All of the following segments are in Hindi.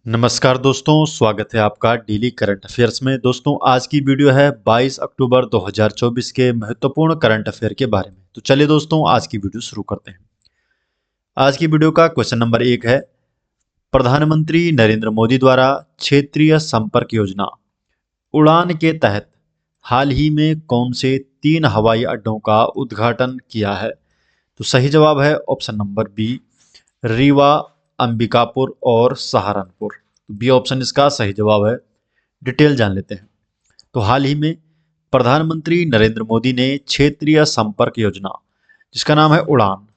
नमस्कार दोस्तों, स्वागत है आपका डेली करंट अफेयर्स में। दोस्तों, आज की वीडियो है 22 अक्टूबर 2024 के महत्वपूर्ण करंट अफेयर के बारे में। तो चलिए दोस्तों, आज की वीडियो शुरू करते हैं। आज की वीडियो का क्वेश्चन नंबर 1 है, प्रधानमंत्री नरेंद्र मोदी द्वारा क्षेत्रीय संपर्क योजना उड़ान के तहत हाल ही में कौन से 3 हवाई अड्डों का उद्घाटन किया है? तो सही जवाब है option number B, Rewa, Ambikapur और सहारनपुर। तो बी ऑप्शन इसका सही जवाब है। डिटेल जान लेते हैं। तो हाल ही में प्रधानमंत्री नरेंद्र मोदी ने क्षेत्रीय संपर्क योजना, जिसका नाम है उड़ान,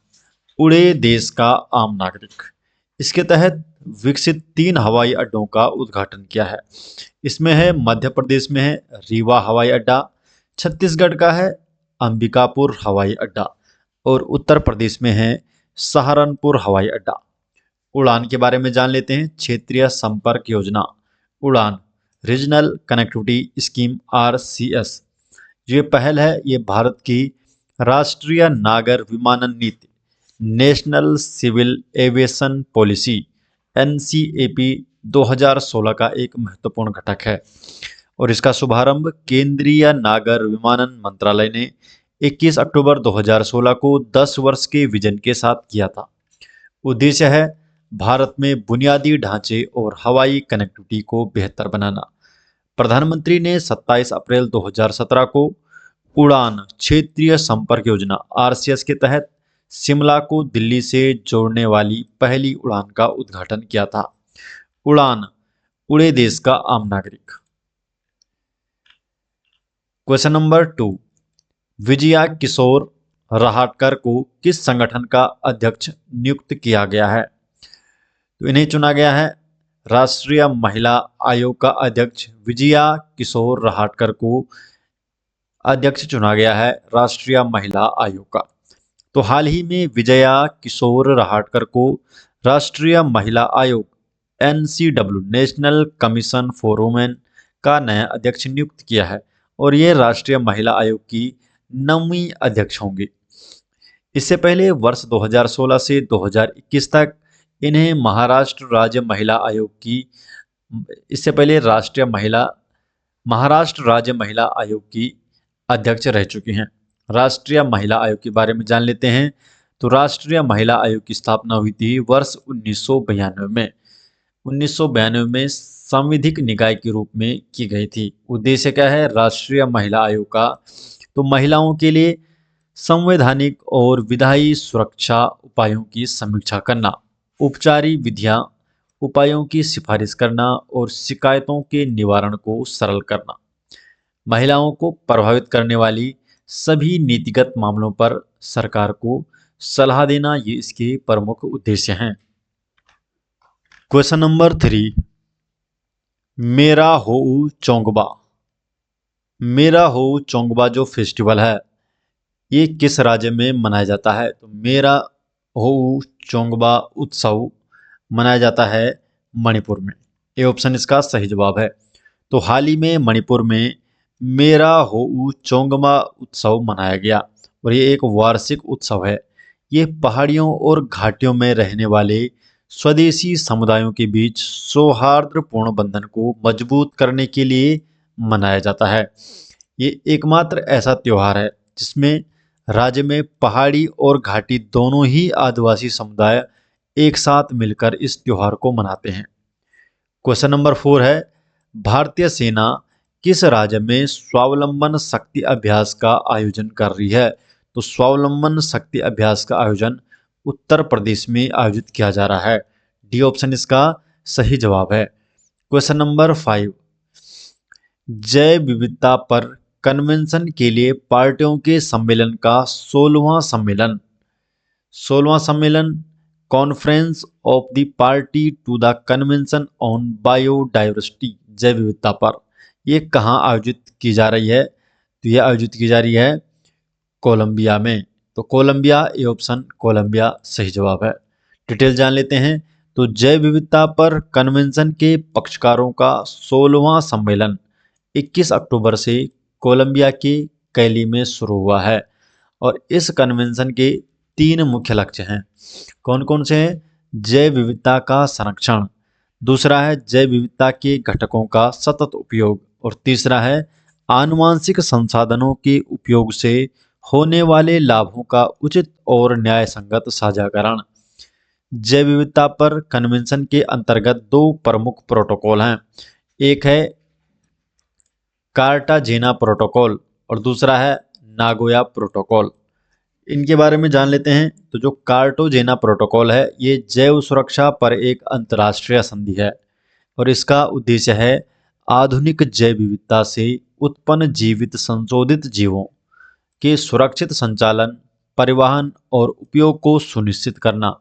उड़े देश का आम नागरिक, इसके तहत विकसित 3 हवाई अड्डों का उद्घाटन किया है। इसमें है मध्य प्रदेश में है रीवा हवाई अड्डा, छत्तीसगढ़ का है अंबिकापुर हवाई अड्डा और उत्तर प्रदेश में है सहारनपुर हवाई अड्डा। उड़ान के बारे में जान लेते हैं। क्षेत्रीय संपर्क योजना उड़ान, रीजनल कनेक्टिविटी स्कीम RCS, ये पहल है। ये भारत की राष्ट्रीय नागर विमानन नीति, national civil aviation policy NCAP 2016 का एक महत्वपूर्ण घटक है और इसका शुभारंभ केंद्रीय नागर विमानन मंत्रालय ने 21 अक्टूबर 2016 को 10 वर्ष के विजन के साथ किया था। उद्देश्य है भारत में बुनियादी ढांचे और हवाई कनेक्टिविटी को बेहतर बनाना। प्रधानमंत्री ने 27 अप्रैल 2017 को उड़ान क्षेत्रीय संपर्क योजना RCS के तहत शिमला को दिल्ली से जोड़ने वाली पहली उड़ान का उद्घाटन किया था। उड़ान, उड़े देश का आम नागरिक। क्वेश्चन नंबर 2, विजया किशोर रहाटकर को किस संगठन का अध्यक्ष नियुक्त किया गया है? तो इन्हें चुना गया है राष्ट्रीय महिला आयोग का अध्यक्ष विजया किशोर रहाटकर को अध्यक्ष चुना गया है राष्ट्रीय महिला आयोग का। तो हाल ही में विजया किशोर रहाटकर को राष्ट्रीय महिला आयोग NCW, national commission for women का नया अध्यक्ष नियुक्त किया है और ये राष्ट्रीय महिला आयोग की 9वीं अध्यक्ष होंगी। इससे पहले वर्ष 2016 से 2021 तक इन्हें महाराष्ट्र राज्य महिला आयोग की महाराष्ट्र राज्य महिला आयोग की अध्यक्ष रह चुकी हैं। राष्ट्रीय महिला आयोग के बारे में जान लेते हैं। तो राष्ट्रीय महिला आयोग की स्थापना हुई थी वर्ष 1992 में। 1992 में संविधिक निकाय के रूप में की गई थी। उद्देश्य क्या है राष्ट्रीय महिला आयोग का? तो महिलाओं के लिए संवैधानिक और विधायी सुरक्षा उपायों की समीक्षा करना, उपचारिक विधियां, उपायों की सिफारिश करना और शिकायतों के निवारण को सरल करना। महिलाओं को प्रभावित करने वाली सभी नीतिगत मामलों पर सरकार को सलाह देना, ये इसके प्रमुख उद्देश्य हैं। क्वेश्चन नंबर 3, मेरा होऊ चोंगबा। मेरा होऊ चोंगबा जो फेस्टिवल है ये किस राज्य में मनाया जाता है? तो मेरा होऊ चोंगबा उत्सव मनाया जाता है मणिपुर में। ये ऑप्शन इसका सही जवाब है। तो हाल ही में मणिपुर में मेरा होऊ चोंगबा उत्सव मनाया गया और ये एक वार्षिक उत्सव है। ये पहाड़ियों और घाटियों में रहने वाले स्वदेशी समुदायों के बीच सौहार्दपूर्ण बंधन को मजबूत करने के लिए मनाया जाता है। ये एकमात्र ऐसा त्योहार है जिसमें राज्य में पहाड़ी और घाटी दोनों ही आदिवासी समुदाय एक साथ मिलकर इस त्योहार को मनाते हैं। क्वेश्चन नंबर 4 है, भारतीय सेना किस राज्य में स्वावलंबन शक्ति अभ्यास का आयोजन कर रही है? तो स्वावलंबन शक्ति अभ्यास का आयोजन उत्तर प्रदेश में आयोजित किया जा रहा है। डी ऑप्शन इसका सही जवाब है। क्वेश्चन नंबर 5, जैव विविधता पर कन्वेंशन के लिए पार्टियों के सम्मेलन का 16वां सम्मेलन conference of the party to the convention on biodiversity, जैव विविधता पर, ये कहाँ आयोजित की जा रही है? तो ये आयोजित की जा रही है कोलंबिया में। तो कोलंबिया, ये ऑप्शन कोलंबिया सही जवाब है। डिटेल जान लेते हैं। तो जैव विविधता पर कन्वेंशन के पक्षकारों का 16वां सम्मेलन 21 अक्टूबर से कोलंबिया के कैली में शुरू हुआ है और इस कन्वेंशन के 3 मुख्य लक्ष्य हैं। कौन कौन से हैं? जैव विविधता का संरक्षण, दूसरा है जैव विविधता के घटकों का सतत उपयोग, और तीसरा है आनुवांशिक संसाधनों के उपयोग से होने वाले लाभों का उचित और न्याय संगत साझाकरण। जैव विविधता पर कन्वेंशन के अंतर्गत दो प्रमुख प्रोटोकॉल हैं, एक है कार्टाजेना प्रोटोकॉल और दूसरा है नागोया प्रोटोकॉल। इनके बारे में जान लेते हैं। तो जो कार्टाजेना प्रोटोकॉल है ये जैव सुरक्षा पर एक अंतर्राष्ट्रीय संधि है और इसका उद्देश्य है आधुनिक जैव विविधता से उत्पन्न जीवित संशोधित जीवों के सुरक्षित संचालन, परिवहन और उपयोग को सुनिश्चित करना।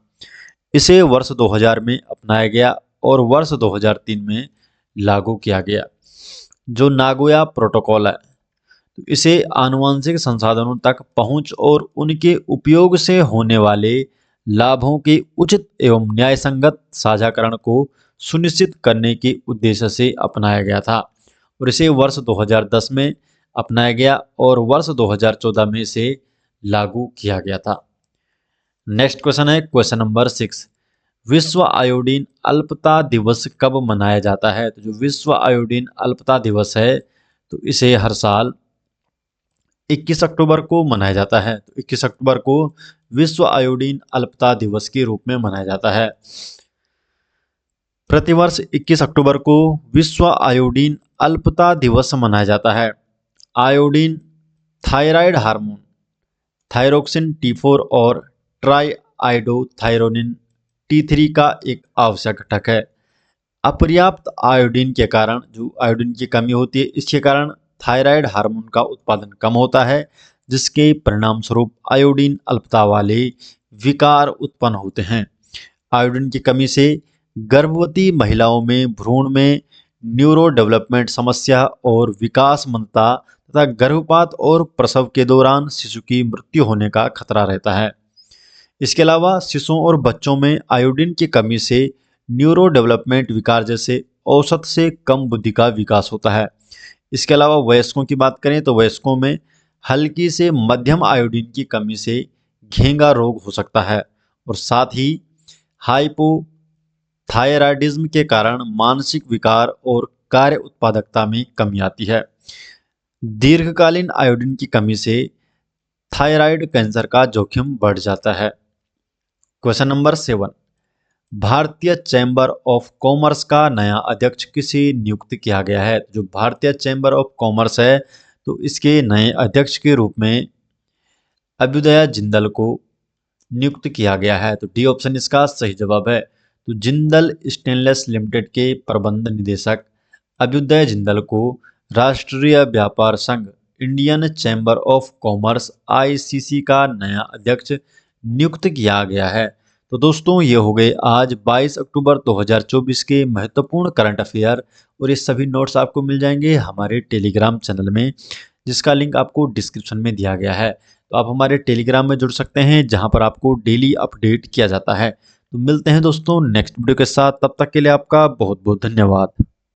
इसे वर्ष 2000 में अपनाया गया और वर्ष 2003 में लागू किया गया। जो नागोया प्रोटोकॉल है तो इसे आनुवंशिक संसाधनों तक पहुंच और उनके उपयोग से होने वाले लाभों के उचित एवं न्यायसंगत साझाकरण को सुनिश्चित करने के उद्देश्य से अपनाया गया था और इसे वर्ष 2010 में अपनाया गया और वर्ष 2014 में इसे लागू किया गया था। नेक्स्ट क्वेश्चन है क्वेश्चन नंबर 6। विश्व आयोडीन अल्पता दिवस कब मनाया जाता है? तो जो विश्व आयोडीन अल्पता दिवस है तो इसे हर साल 21 अक्टूबर को मनाया जाता है। तो 21 अक्टूबर को विश्व आयोडीन अल्पता दिवस के रूप में मनाया जाता है। प्रतिवर्ष 21 अक्टूबर को विश्व आयोडीन अल्पता दिवस मनाया जाता है। Iodine thyroid hormone thyroxine T4 और ट्राईआइडोथायरोनिन T3 का एक आवश्यक घटक है। अपर्याप्त आयोडीन के कारण, जो आयोडीन की कमी होती है, इसके कारण थायराइड हार्मोन का उत्पादन कम होता है, जिसके परिणाम स्वरूप आयोडीन अल्पता वाले विकार उत्पन्न होते हैं। आयोडीन की कमी से गर्भवती महिलाओं में भ्रूण में न्यूरो डेवलपमेंट समस्या और विकास मंदता तथा गर्भपात और प्रसव के दौरान शिशु की मृत्यु होने का खतरा रहता है। इसके अलावा शिशुओं और बच्चों में आयोडीन की कमी से न्यूरो डेवलपमेंट विकार जैसे औसत से कम बुद्धि का विकास होता है। इसके अलावा वयस्कों की बात करें तो वयस्कों में हल्की से मध्यम आयोडीन की कमी से घेंगा रोग हो सकता है और साथ ही हाइपोथायराइडिज्म के कारण मानसिक विकार और कार्य उत्पादकता में कमी आती है। दीर्घकालीन आयोडीन की कमी से थायराइड कैंसर का जोखिम बढ़ जाता है। Question number 7। भारतीय चैम्बर ऑफ कॉमर्स का नया अध्यक्ष किसे नियुक्त किया गया है? जो भारतीय चैम्बर ऑफ कॉमर्स है तो इसके नए अध्यक्ष के रूप में अभ्युदय जिंदल को नियुक्त किया गया है। तो डी ऑप्शन इसका सही जवाब है। तो जिंदल स्टेनलेस लिमिटेड के प्रबंध निदेशक अभ्युदय जिंदल को राष्ट्रीय व्यापार संघ Indian chamber of commerce ICC का नया अध्यक्ष नियुक्त किया गया है। तो दोस्तों ये हो गए आज 22 अक्टूबर 2024 के महत्वपूर्ण करंट अफेयर और ये सभी नोट्स आपको मिल जाएंगे हमारे टेलीग्राम चैनल में, जिसका लिंक आपको डिस्क्रिप्शन में दिया गया है। तो आप हमारे टेलीग्राम में जुड़ सकते हैं जहां पर आपको डेली अपडेट किया जाता है। तो मिलते हैं दोस्तों नेक्स्ट वीडियो के साथ, तब तक के लिए आपका बहुत बहुत धन्यवाद।